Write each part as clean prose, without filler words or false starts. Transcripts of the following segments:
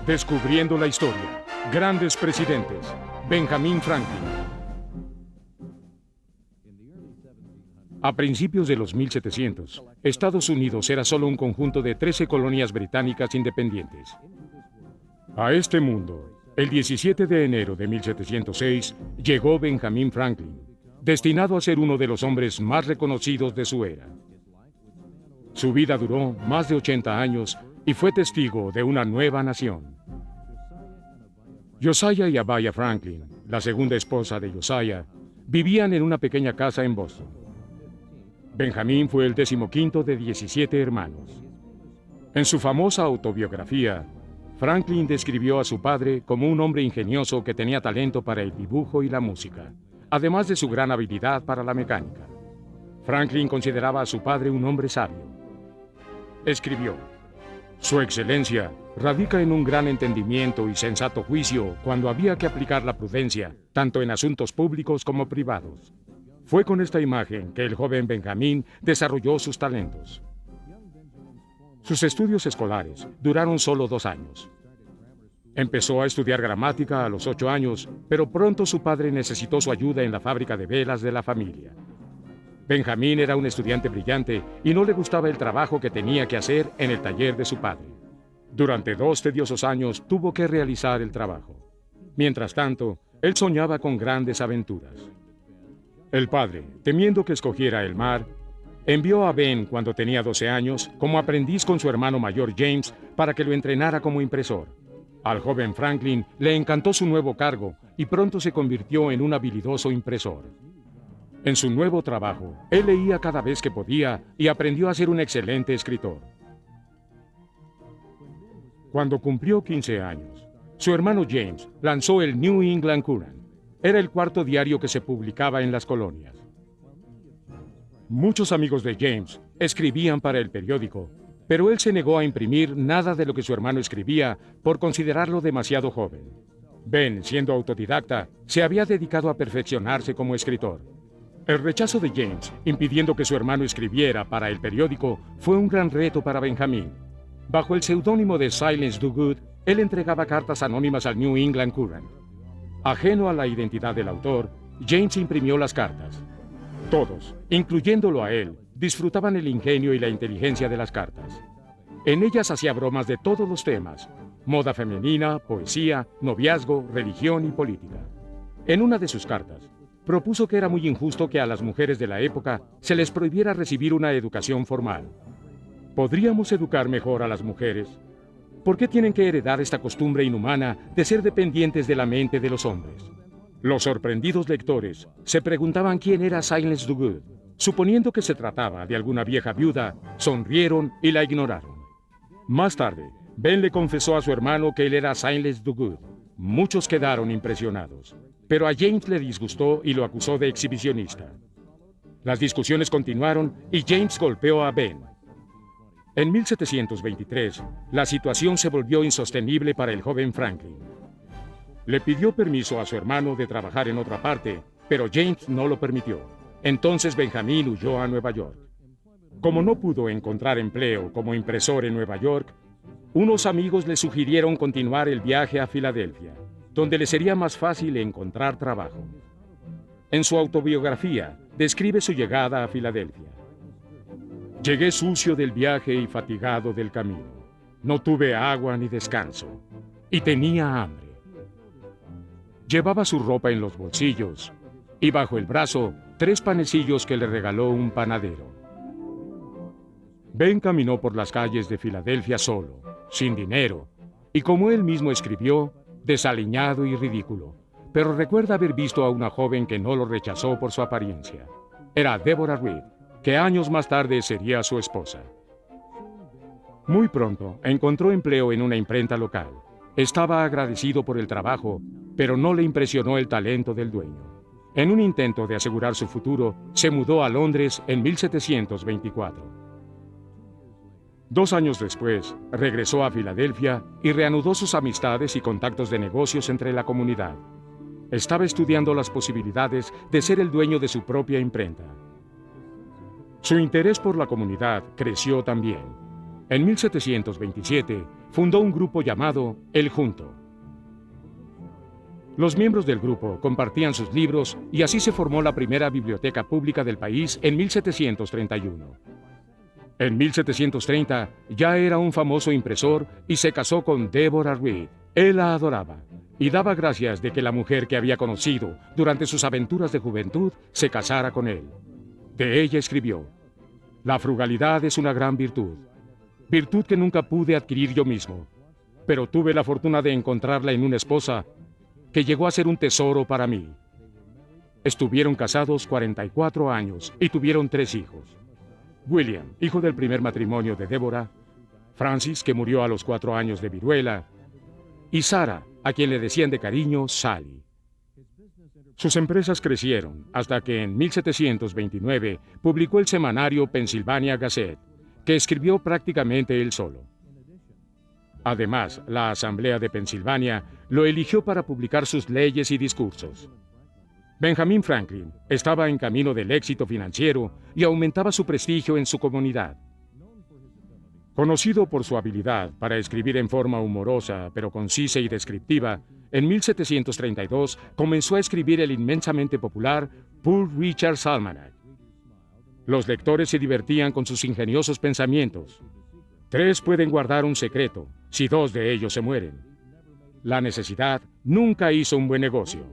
Descubriendo la historia. Grandes presidentes. Benjamin Franklin. A principios de los 1700, Estados Unidos era solo un conjunto de 13 colonias británicas independientes. A este mundo, el 17 de enero de 1706, llegó Benjamin Franklin, destinado a ser uno de los hombres más reconocidos de su era. Su vida duró más de 80 años y fue testigo de una nueva nación. Josiah y Abiah Franklin, la segunda esposa de Josiah, vivían en una pequeña casa en Boston. Benjamin fue el 15º de 17 hermanos. En su famosa autobiografía, Franklin describió a su padre como un hombre ingenioso que tenía talento para el dibujo y la música, además de su gran habilidad para la mecánica. Franklin consideraba a su padre un hombre sabio. Escribió: «Su excelencia radica en un gran entendimiento y sensato juicio cuando había que aplicar la prudencia, tanto en asuntos públicos como privados». Fue con esta imagen que el joven Benjamin desarrolló sus talentos. Sus estudios escolares duraron solo 2 años. Empezó a estudiar gramática a los 8 años, pero pronto su padre necesitó su ayuda en la fábrica de velas de la familia. Benjamin era un estudiante brillante y no le gustaba el trabajo que tenía que hacer en el taller de su padre. Durante 2 tediosos años tuvo que realizar el trabajo. Mientras tanto, él soñaba con grandes aventuras. El padre, temiendo que escogiera el mar, envió a Ben cuando tenía 12 años como aprendiz con su hermano mayor James para que lo entrenara como impresor. Al joven Franklin le encantó su nuevo cargo y pronto se convirtió en un habilidoso impresor. En su nuevo trabajo, él leía cada vez que podía y aprendió a ser un excelente escritor. Cuando cumplió 15 años, su hermano James lanzó el New England Courant. Era el 4º diario que se publicaba en las colonias. Muchos amigos de James escribían para el periódico, pero él se negó a imprimir nada de lo que su hermano escribía por considerarlo demasiado joven. Ben, siendo autodidacta, se había dedicado a perfeccionarse como escritor. El rechazo de James, impidiendo que su hermano escribiera para el periódico, fue un gran reto para Benjamin. Bajo el seudónimo de Silas Dogood, él entregaba cartas anónimas al New England Courant. Ajeno a la identidad del autor, James imprimió las cartas. Todos, incluyéndolo a él, disfrutaban el ingenio y la inteligencia de las cartas. En ellas hacía bromas de todos los temas: moda femenina, poesía, noviazgo, religión y política. En una de sus cartas, propuso que era muy injusto que a las mujeres de la época se les prohibiera recibir una educación formal. ¿Podríamos educar mejor a las mujeres? ¿Por qué tienen que heredar esta costumbre inhumana de ser dependientes de la mente de los hombres? Los sorprendidos lectores se preguntaban quién era Silas Dogood. Suponiendo que se trataba de alguna vieja viuda, sonrieron y la ignoraron. Más tarde, Ben le confesó a su hermano que él era Silas Dogood. Muchos quedaron impresionados, pero a James le disgustó y lo acusó de exhibicionista. Las discusiones continuaron y James golpeó a Ben. En 1723, la situación se volvió insostenible para el joven Franklin. Le pidió permiso a su hermano de trabajar en otra parte, pero James no lo permitió. Entonces Benjamin huyó a Nueva York. Como no pudo encontrar empleo como impresor en Nueva York, unos amigos le sugirieron continuar el viaje a Filadelfia, donde le sería más fácil encontrar trabajo. En su autobiografía, describe su llegada a Filadelfia. «Llegué sucio del viaje y fatigado del camino. No tuve agua ni descanso, y tenía hambre. Llevaba su ropa en los bolsillos, y bajo el brazo 3 panecillos que le regaló un panadero». Ben caminó por las calles de Filadelfia solo, sin dinero, y como él mismo escribió, desaliñado y ridículo, pero recuerda haber visto a una joven que no lo rechazó por su apariencia. Era Deborah Reed, que años más tarde sería su esposa. Muy pronto encontró empleo en una imprenta local. Estaba agradecido por el trabajo, pero no le impresionó el talento del dueño. En un intento de asegurar su futuro, se mudó a Londres en 1724. 2 años después, regresó a Filadelfia y reanudó sus amistades y contactos de negocios entre la comunidad. Estaba estudiando las posibilidades de ser el dueño de su propia imprenta. Su interés por la comunidad creció también. En 1727 fundó un grupo llamado El Junto. Los miembros del grupo compartían sus libros y así se formó la primera biblioteca pública del país en 1731. En 1730 ya era un famoso impresor y se casó con Deborah Reed. Él la adoraba y daba gracias de que la mujer que había conocido durante sus aventuras de juventud se casara con él. De ella escribió: «La frugalidad es una gran virtud, virtud que nunca pude adquirir yo mismo, pero tuve la fortuna de encontrarla en una esposa que llegó a ser un tesoro para mí». Estuvieron casados 44 años y tuvieron 3 hijos. William, hijo del primer matrimonio de Deborah; Francis, que murió a los 4 años de viruela; y Sarah, a quien le decían de cariño Sally. Sus empresas crecieron hasta que en 1729 publicó el semanario Pennsylvania Gazette, que escribió prácticamente él solo. Además, la Asamblea de Pensilvania lo eligió para publicar sus leyes y discursos. Benjamin Franklin estaba en camino del éxito financiero y aumentaba su prestigio en su comunidad. Conocido por su habilidad para escribir en forma humorosa pero concisa y descriptiva, en 1732 comenzó a escribir el inmensamente popular Poor Richard's Almanac. Los lectores se divertían con sus ingeniosos pensamientos. 3 pueden guardar un secreto si 2 de ellos se mueren. La necesidad nunca hizo un buen negocio.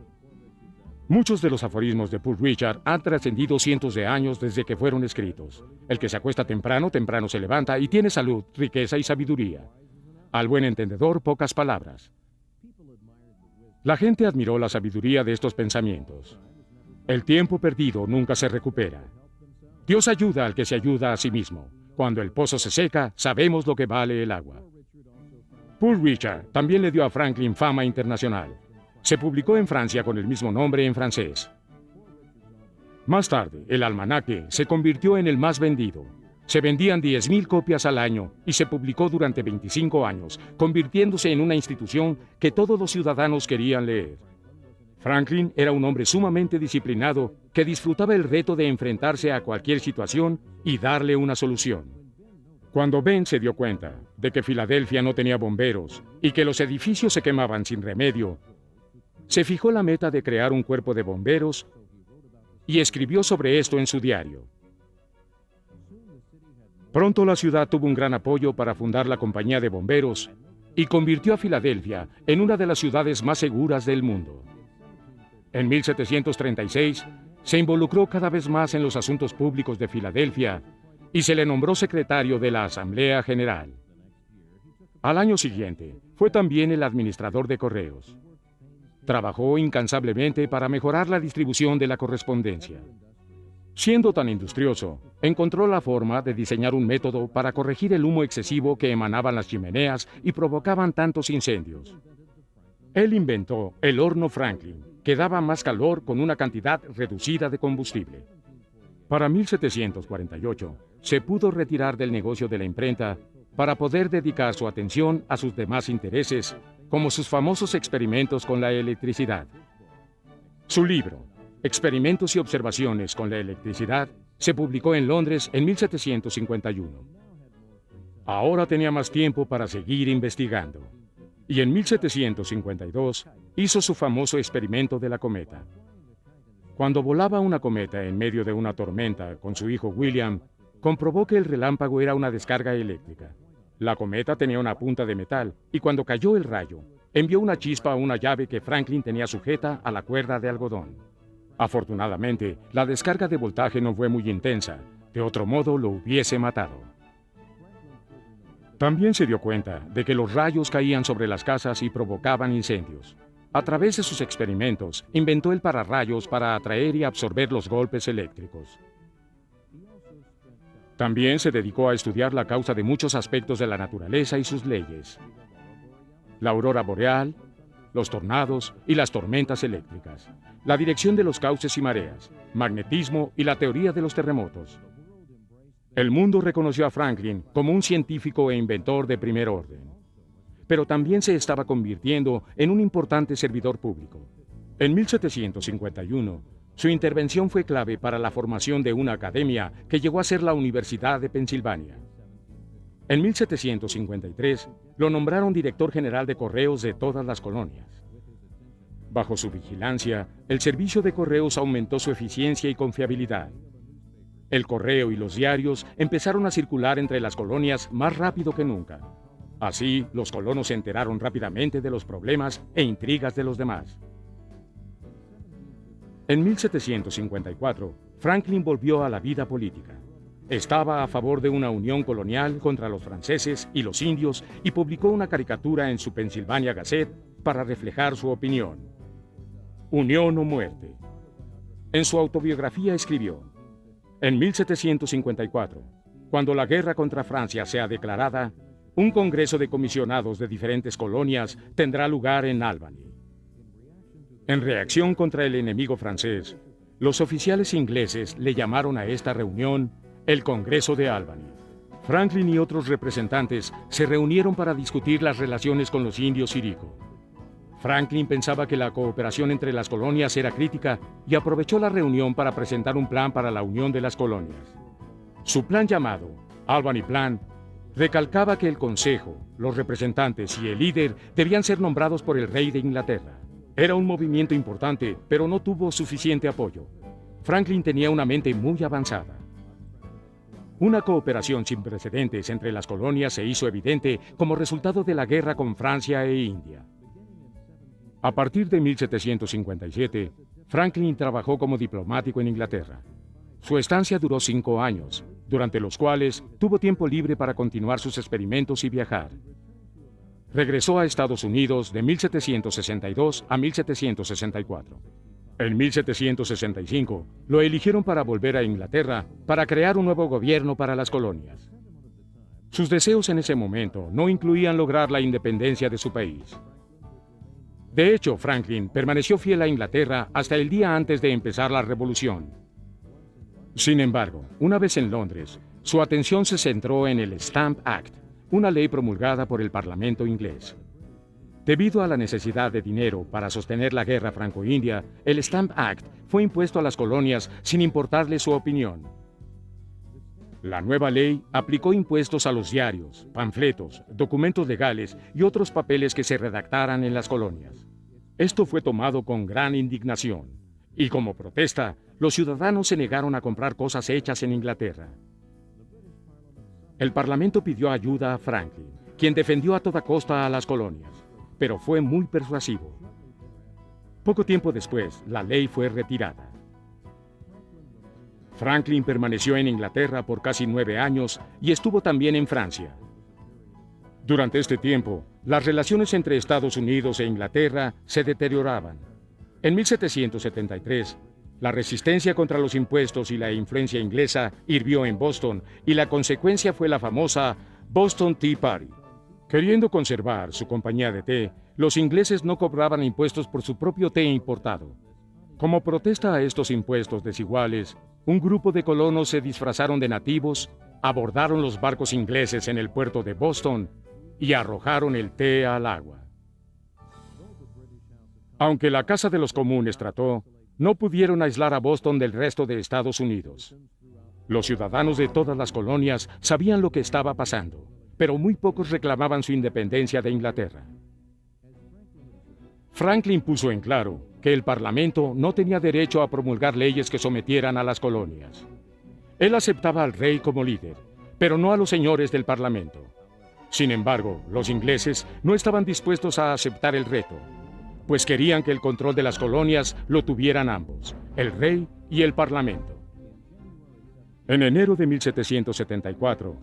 Muchos de los aforismos de Poor Richard han trascendido cientos de años desde que fueron escritos. El que se acuesta temprano, temprano se levanta y tiene salud, riqueza y sabiduría. Al buen entendedor, pocas palabras. La gente admiró la sabiduría de estos pensamientos. El tiempo perdido nunca se recupera. Dios ayuda al que se ayuda a sí mismo. Cuando el pozo se seca, sabemos lo que vale el agua. Poor Richard también le dio a Franklin fama internacional. Se publicó en Francia con el mismo nombre en francés. Más tarde, el almanaque se convirtió en el más vendido. Se vendían 10,000 copias al año y se publicó durante 25 años, convirtiéndose en una institución que todos los ciudadanos querían leer. Franklin era un hombre sumamente disciplinado que disfrutaba el reto de enfrentarse a cualquier situación y darle una solución. Cuando Ben se dio cuenta de que Filadelfia no tenía bomberos y que los edificios se quemaban sin remedio, se fijó la meta de crear un cuerpo de bomberos y escribió sobre esto en su diario. Pronto la ciudad tuvo un gran apoyo para fundar la compañía de bomberos y convirtió a Filadelfia en una de las ciudades más seguras del mundo. En 1736 se involucró cada vez más en los asuntos públicos de Filadelfia y se le nombró secretario de la Asamblea General. Al año siguiente fue también el administrador de correos. Trabajó incansablemente para mejorar la distribución de la correspondencia. Siendo tan industrioso, encontró la forma de diseñar un método para corregir el humo excesivo que emanaban las chimeneas y provocaban tantos incendios. Él inventó el horno Franklin, que daba más calor con una cantidad reducida de combustible. Para 1748, se pudo retirar del negocio de la imprenta para poder dedicar su atención a sus demás intereses, como sus famosos experimentos con la electricidad. Su libro, Experimentos y observaciones con la electricidad, se publicó en Londres en 1751. Ahora tenía más tiempo para seguir investigando. Y en 1752 hizo su famoso experimento de la cometa. Cuando volaba una cometa en medio de una tormenta con su hijo William, comprobó que el relámpago era una descarga eléctrica. La cometa tenía una punta de metal y cuando cayó el rayo, envió una chispa a una llave que Franklin tenía sujeta a la cuerda de algodón. Afortunadamente, la descarga de voltaje no fue muy intensa, de otro modo lo hubiese matado. También se dio cuenta de que los rayos caían sobre las casas y provocaban incendios. A través de sus experimentos, inventó el pararrayos para atraer y absorber los golpes eléctricos. También se dedicó a estudiar la causa de muchos aspectos de la naturaleza y sus leyes. La aurora boreal, los tornados y las tormentas eléctricas, la dirección de los cauces y mareas, magnetismo y la teoría de los terremotos. El mundo reconoció a Franklin como un científico e inventor de primer orden, pero también se estaba convirtiendo en un importante servidor público. En 1751, su intervención fue clave para la formación de una academia que llegó a ser la Universidad de Pensilvania. En 1753 lo nombraron director general de correos de todas las colonias. Bajo su vigilancia, el servicio de correos aumentó su eficiencia y confiabilidad. El correo y los diarios empezaron a circular entre las colonias más rápido que nunca. Así, los colonos se enteraron rápidamente de los problemas e intrigas de los demás. En 1754, Franklin volvió a la vida política. Estaba a favor de una unión colonial contra los franceses y los indios y publicó una caricatura en su Pennsylvania Gazette para reflejar su opinión. Unión o muerte. En su autobiografía escribió: en 1754, cuando la guerra contra Francia sea declarada, un congreso de comisionados de diferentes colonias tendrá lugar en Albany. En reacción contra el enemigo francés, los oficiales ingleses le llamaron a esta reunión el Congreso de Albany. Franklin y otros representantes se reunieron para discutir las relaciones con los indios Chiricahua. Franklin pensaba que la cooperación entre las colonias era crítica y aprovechó la reunión para presentar un plan para la unión de las colonias. Su plan, llamado Albany Plan, recalcaba que el Consejo, los representantes y el líder debían ser nombrados por el rey de Inglaterra. Era un movimiento importante, pero no tuvo suficiente apoyo. Franklin tenía una mente muy avanzada. Una cooperación sin precedentes entre las colonias se hizo evidente como resultado de la guerra con Francia e India. A partir de 1757, Franklin trabajó como diplomático en Inglaterra. Su estancia duró 5 años, durante los cuales tuvo tiempo libre para continuar sus experimentos y viajar. Regresó a Estados Unidos de 1762 a 1764. En 1765, lo eligieron para volver a Inglaterra para crear un nuevo gobierno para las colonias. Sus deseos en ese momento no incluían lograr la independencia de su país. De hecho, Franklin permaneció fiel a Inglaterra hasta el día antes de empezar la revolución. Sin embargo, una vez en Londres, su atención se centró en el Stamp Act, una ley promulgada por el Parlamento inglés. Debido a la necesidad de dinero para sostener la guerra franco-india, el Stamp Act fue impuesto a las colonias sin importarle su opinión. La nueva ley aplicó impuestos a los diarios, panfletos, documentos legales y otros papeles que se redactaran en las colonias. Esto fue tomado con gran indignación, y como protesta, los ciudadanos se negaron a comprar cosas hechas en Inglaterra. El Parlamento pidió ayuda a Franklin, quien defendió a toda costa a las colonias, pero fue muy persuasivo. Poco tiempo después, la ley fue retirada. Franklin permaneció en Inglaterra por casi 9 años y estuvo también en Francia. Durante este tiempo, las relaciones entre Estados Unidos e Inglaterra se deterioraban. En 1773, la resistencia contra los impuestos y la influencia inglesa hirvió en Boston y la consecuencia fue la famosa Boston Tea Party. Queriendo conservar su compañía de té, los ingleses no cobraban impuestos por su propio té importado. Como protesta a estos impuestos desiguales, un grupo de colonos se disfrazaron de nativos, abordaron los barcos ingleses en el puerto de Boston y arrojaron el té al agua. Aunque la Casa de los Comunes trató, no pudieron aislar a Boston del resto de Estados Unidos. Los ciudadanos de todas las colonias sabían lo que estaba pasando, pero muy pocos reclamaban su independencia de Inglaterra. Franklin puso en claro que el Parlamento no tenía derecho a promulgar leyes que sometieran a las colonias. Él aceptaba al rey como líder, pero no a los señores del Parlamento. Sin embargo, los ingleses no estaban dispuestos a aceptar el reto, pues querían que el control de las colonias lo tuvieran ambos, el rey y el Parlamento. En enero de 1774,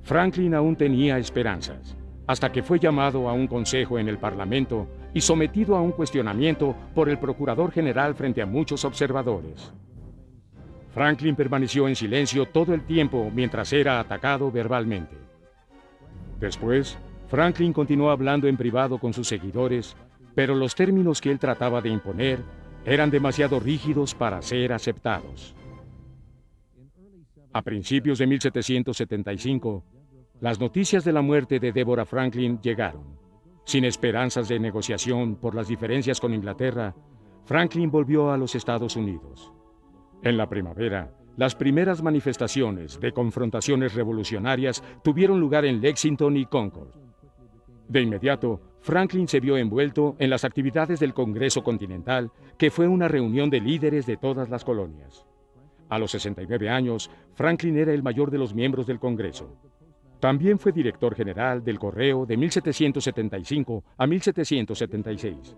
Franklin aún tenía esperanzas, hasta que fue llamado a un consejo en el Parlamento y sometido a un cuestionamiento por el Procurador General frente a muchos observadores. Franklin permaneció en silencio todo el tiempo mientras era atacado verbalmente. Después, Franklin continuó hablando en privado con sus seguidores, pero los términos que él trataba de imponer eran demasiado rígidos para ser aceptados. A principios de 1775, las noticias de la muerte de Deborah Franklin llegaron. Sin esperanzas de negociación por las diferencias con Inglaterra, Franklin volvió a los Estados Unidos. En la primavera, las primeras manifestaciones de confrontaciones revolucionarias tuvieron lugar en Lexington y Concord. De inmediato, Franklin se vio envuelto en las actividades del Congreso Continental, que fue una reunión de líderes de todas las colonias. A los 69 años, Franklin era el mayor de los miembros del Congreso. También fue director general del Correo de 1775 a 1776.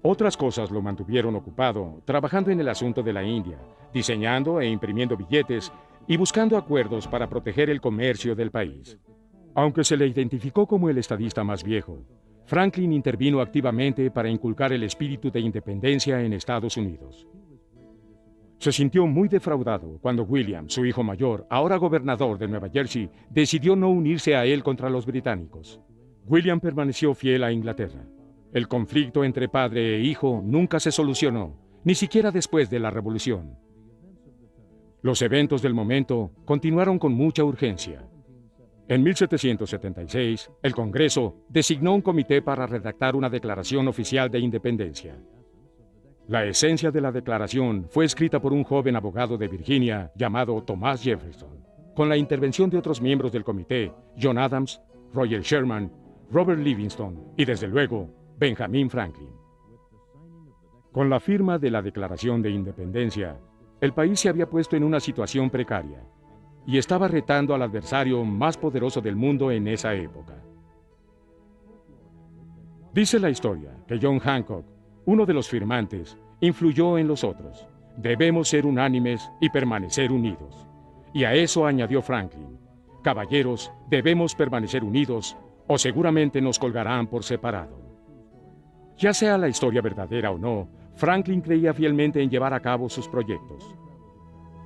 Otras cosas lo mantuvieron ocupado, trabajando en el asunto de la India, diseñando e imprimiendo billetes y buscando acuerdos para proteger el comercio del país. Aunque se le identificó como el estadista más viejo, Franklin intervino activamente para inculcar el espíritu de independencia en Estados Unidos. Se sintió muy defraudado cuando William, su hijo mayor, ahora gobernador de Nueva Jersey, decidió no unirse a él contra los británicos. William permaneció fiel a Inglaterra. El conflicto entre padre e hijo nunca se solucionó, ni siquiera después de la Revolución. Los eventos del momento continuaron con mucha urgencia. En 1776, el Congreso designó un comité para redactar una declaración oficial de independencia. La esencia de la declaración fue escrita por un joven abogado de Virginia llamado Thomas Jefferson, con la intervención de otros miembros del comité, John Adams, Roger Sherman, Robert Livingston y, desde luego, Benjamin Franklin. Con la firma de la Declaración de Independencia, el país se había puesto en una situación precaria y estaba retando al adversario más poderoso del mundo en esa época. Dice la historia que John Hancock, uno de los firmantes, influyó en los otros. Debemos ser unánimes y permanecer unidos. Y a eso añadió Franklin: caballeros, debemos permanecer unidos o seguramente nos colgarán por separado. Ya sea la historia verdadera o no, Franklin creía fielmente en llevar a cabo sus proyectos.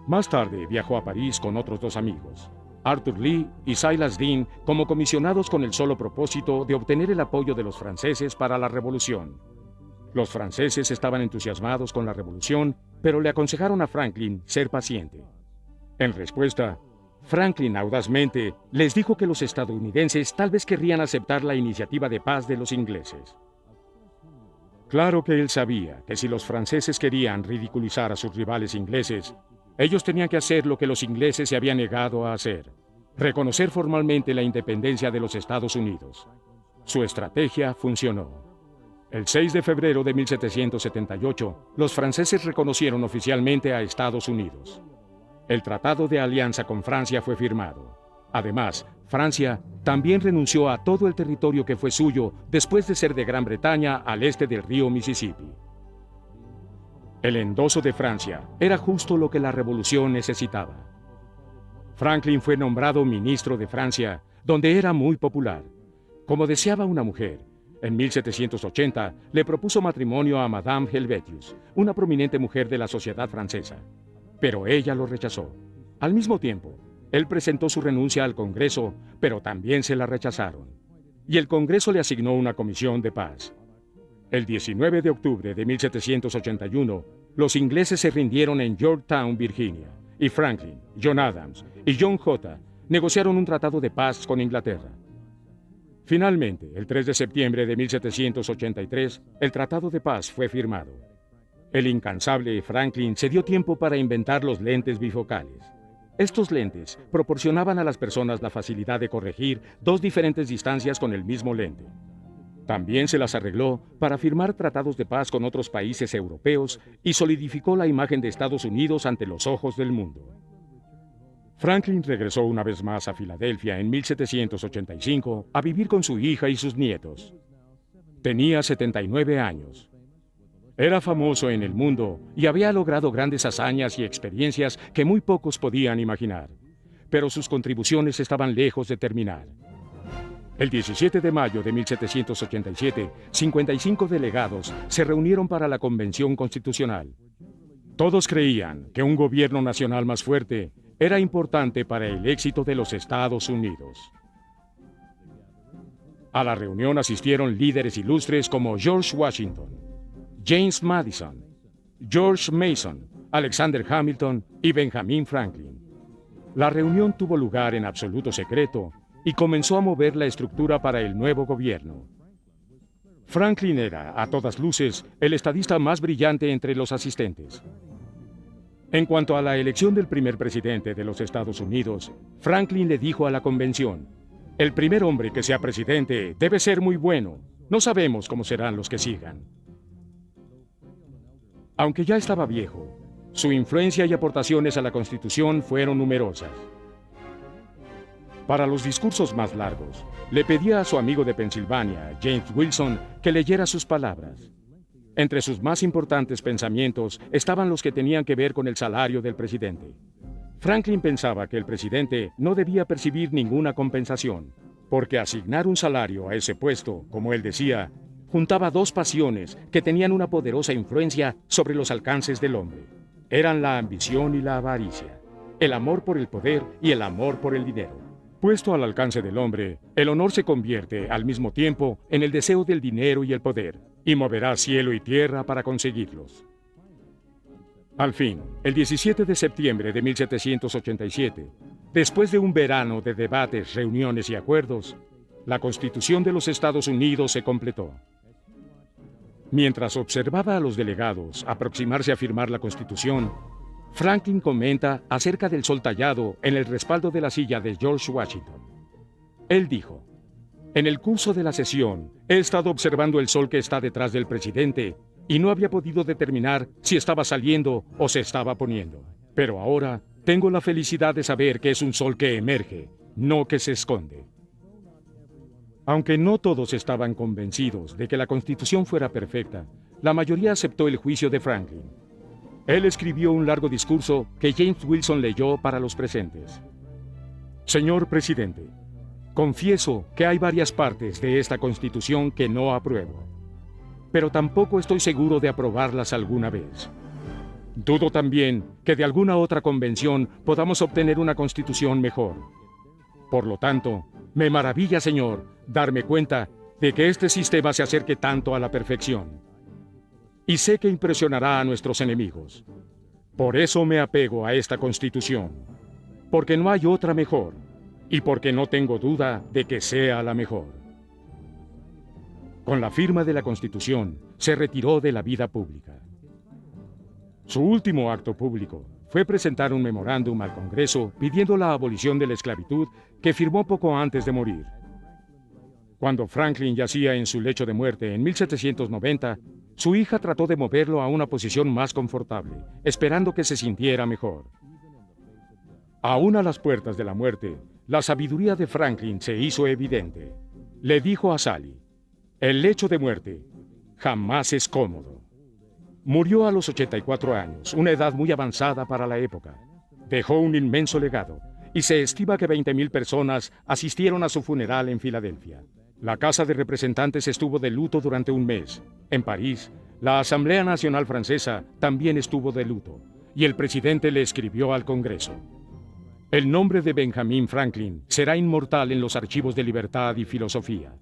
Más tarde viajó a París con otros dos amigos, Arthur Lee y Silas Deane, como comisionados con el solo propósito de obtener el apoyo de los franceses para la revolución. Los franceses estaban entusiasmados con la revolución, pero le aconsejaron a Franklin ser paciente. En respuesta, Franklin audazmente les dijo que los estadounidenses tal vez querrían aceptar la iniciativa de paz de los ingleses. Claro que él sabía que si los franceses querían ridiculizar a sus rivales ingleses, ellos tenían que hacer lo que los ingleses se habían negado a hacer: reconocer formalmente la independencia de los Estados Unidos. Su estrategia funcionó. El 6 de febrero de 1778, los franceses reconocieron oficialmente a Estados Unidos. El Tratado de Alianza con Francia fue firmado. Además, Francia también renunció a todo el territorio que fue suyo después de ser de Gran Bretaña al este del río Mississippi. El endoso de Francia era justo lo que la revolución necesitaba. Franklin fue nombrado ministro de Francia, donde era muy popular. Como deseaba una mujer, en 1780 le propuso matrimonio a Madame Helvetius, una prominente mujer de la sociedad francesa. Pero ella lo rechazó. Al mismo tiempo, él presentó su renuncia al Congreso, pero también se la rechazaron. Y el Congreso le asignó una comisión de paz. El 19 de octubre de 1781, los ingleses se rindieron en Yorktown, Virginia, y Franklin, John Adams y John J. negociaron un tratado de paz con Inglaterra. Finalmente, el 3 de septiembre de 1783, el Tratado de Paz fue firmado. El incansable Franklin se dio tiempo para inventar los lentes bifocales. Estos lentes proporcionaban a las personas la facilidad de corregir dos diferentes distancias con el mismo lente. También se las arregló para firmar tratados de paz con otros países europeos y solidificó la imagen de Estados Unidos ante los ojos del mundo. Franklin regresó una vez más a Filadelfia en 1785 a vivir con su hija y sus nietos. Tenía 79 años. Era famoso en el mundo y había logrado grandes hazañas y experiencias que muy pocos podían imaginar, pero sus contribuciones estaban lejos de terminar. El 17 de mayo de 1787, 55 delegados se reunieron para la Convención Constitucional. Todos creían que un gobierno nacional más fuerte era importante para el éxito de los Estados Unidos. A la reunión asistieron líderes ilustres como George Washington, James Madison, George Mason, Alexander Hamilton y Benjamin Franklin. La reunión tuvo lugar en absoluto secreto y comenzó a mover la estructura para el nuevo gobierno. Franklin era, a todas luces, el estadista más brillante entre los asistentes. En cuanto a la elección del primer presidente de los Estados Unidos, Franklin le dijo a la convención: "El primer hombre que sea presidente debe ser muy bueno. No sabemos cómo serán los que sigan". Aunque ya estaba viejo, su influencia y aportaciones a la Constitución fueron numerosas. Para los discursos más largos, le pedía a su amigo de Pensilvania, James Wilson, que leyera sus palabras. Entre sus más importantes pensamientos estaban los que tenían que ver con el salario del presidente. Franklin pensaba que el presidente no debía percibir ninguna compensación, porque asignar un salario a ese puesto, como él decía, juntaba dos pasiones que tenían una poderosa influencia sobre los alcances del hombre. Eran la ambición y la avaricia, el amor por el poder y el amor por el dinero. Puesto al alcance del hombre, el honor se convierte al mismo tiempo en el deseo del dinero y el poder, y moverá cielo y tierra para conseguirlos. Al fin, el 17 de septiembre de 1787, después de un verano de debates, reuniones y acuerdos, la Constitución de los Estados Unidos se completó. Mientras observaba a los delegados aproximarse a firmar la Constitución, Franklin comenta acerca del sol tallado en el respaldo de la silla de George Washington. Él dijo: "En el curso de la sesión, he estado observando el sol que está detrás del presidente y no había podido determinar si estaba saliendo o se estaba poniendo. Pero ahora tengo la felicidad de saber que es un sol que emerge, no que se esconde". Aunque no todos estaban convencidos de que la Constitución fuera perfecta, la mayoría aceptó el juicio de Franklin. Él escribió un largo discurso que James Wilson leyó para los presentes. "Señor presidente, confieso que hay varias partes de esta Constitución que no apruebo, pero tampoco estoy seguro de aprobarlas alguna vez. Dudo también que de alguna otra convención podamos obtener una Constitución mejor. Por lo tanto, me maravilla, señor, darme cuenta de que este sistema se acerque tanto a la perfección. Y sé que impresionará a nuestros enemigos. Por eso me apego a esta Constitución, porque no hay otra mejor, y porque no tengo duda de que sea la mejor". Con la firma de la Constitución, se retiró de la vida pública. Su último acto público fue presentar un memorándum al Congreso pidiendo la abolición de la esclavitud que firmó poco antes de morir. Cuando Franklin yacía en su lecho de muerte en 1790, su hija trató de moverlo a una posición más confortable, esperando que se sintiera mejor. Aún a las puertas de la muerte, la sabiduría de Franklin se hizo evidente. Le dijo a Sally: "El lecho de muerte jamás es cómodo". Murió a los 84 años, una edad muy avanzada para la época. Dejó un inmenso legado, y se estima que 20,000 personas asistieron a su funeral en Filadelfia. La Casa de Representantes estuvo de luto durante un mes. En París, la Asamblea Nacional Francesa también estuvo de luto, y el presidente le escribió al Congreso: "El nombre de Benjamin Franklin será inmortal en los archivos de libertad y filosofía,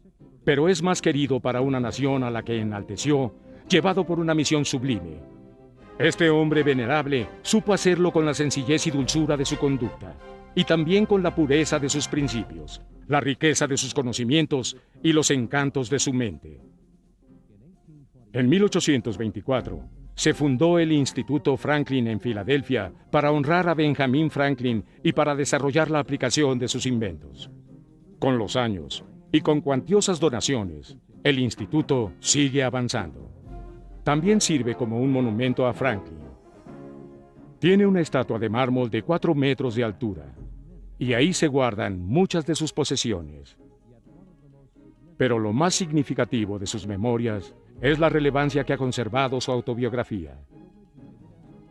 pero es más querido para una nación a la que enalteció, llevado por una misión sublime. Este hombre venerable supo hacerlo con la sencillez y dulzura de su conducta, y también con la pureza de sus principios, la riqueza de sus conocimientos y los encantos de su mente". En 1824, se fundó el Instituto Franklin en Filadelfia para honrar a Benjamin Franklin y para desarrollar la aplicación de sus inventos. Con los años, y con cuantiosas donaciones, el instituto sigue avanzando. También sirve como un monumento a Franklin. Tiene una estatua de mármol de 4 metros de altura, y ahí se guardan muchas de sus posesiones. Pero lo más significativo de sus memorias es la relevancia que ha conservado su autobiografía.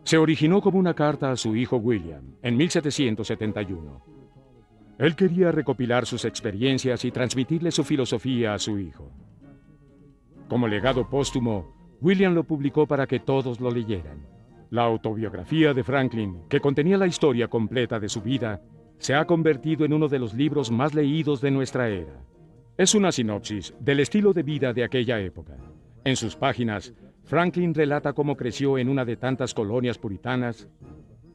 Se originó como una carta a su hijo William en 1771. Él quería recopilar sus experiencias y transmitirle su filosofía a su hijo. Como legado póstumo, William lo publicó para que todos lo leyeran. La autobiografía de Franklin, que contenía la historia completa de su vida, se ha convertido en uno de los libros más leídos de nuestra era. Es una sinopsis del estilo de vida de aquella época. En sus páginas, Franklin relata cómo creció en una de tantas colonias puritanas,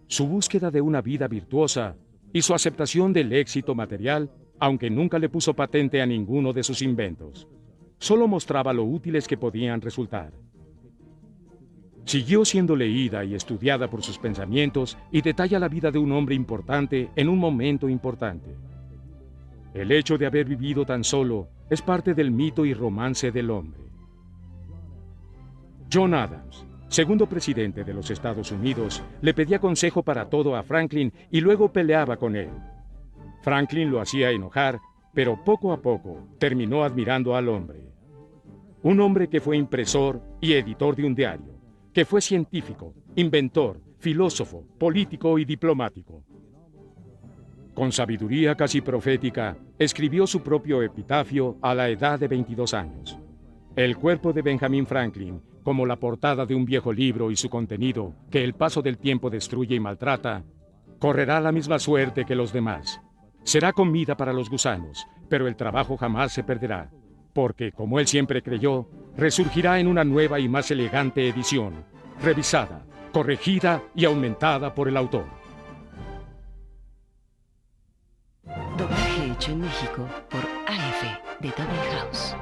su búsqueda de una vida virtuosa y su aceptación del éxito material, aunque nunca le puso patente a ninguno de sus inventos. Solo mostraba lo útiles que podían resultar. Siguió siendo leída y estudiada por sus pensamientos y detalla la vida de un hombre importante en un momento importante. El hecho de haber vivido tan solo es parte del mito y romance del hombre. John Adams, segundo presidente de los Estados Unidos, le pedía consejo para todo a Franklin y luego peleaba con él. Franklin lo hacía enojar, pero poco a poco terminó admirando al hombre. Un hombre que fue impresor y editor de un diario, que fue científico, inventor, filósofo, político y diplomático. Con sabiduría casi profética, escribió su propio epitafio a la edad de 22 años. El cuerpo de Benjamin Franklin, como la portada de un viejo libro y su contenido, que el paso del tiempo destruye y maltrata, correrá la misma suerte que los demás. Será comida para los gusanos, pero el trabajo jamás se perderá, porque, como él siempre creyó, resurgirá en una nueva y más elegante edición, revisada, corregida y aumentada por el autor. Doblaje hecho en México por AF de Double House.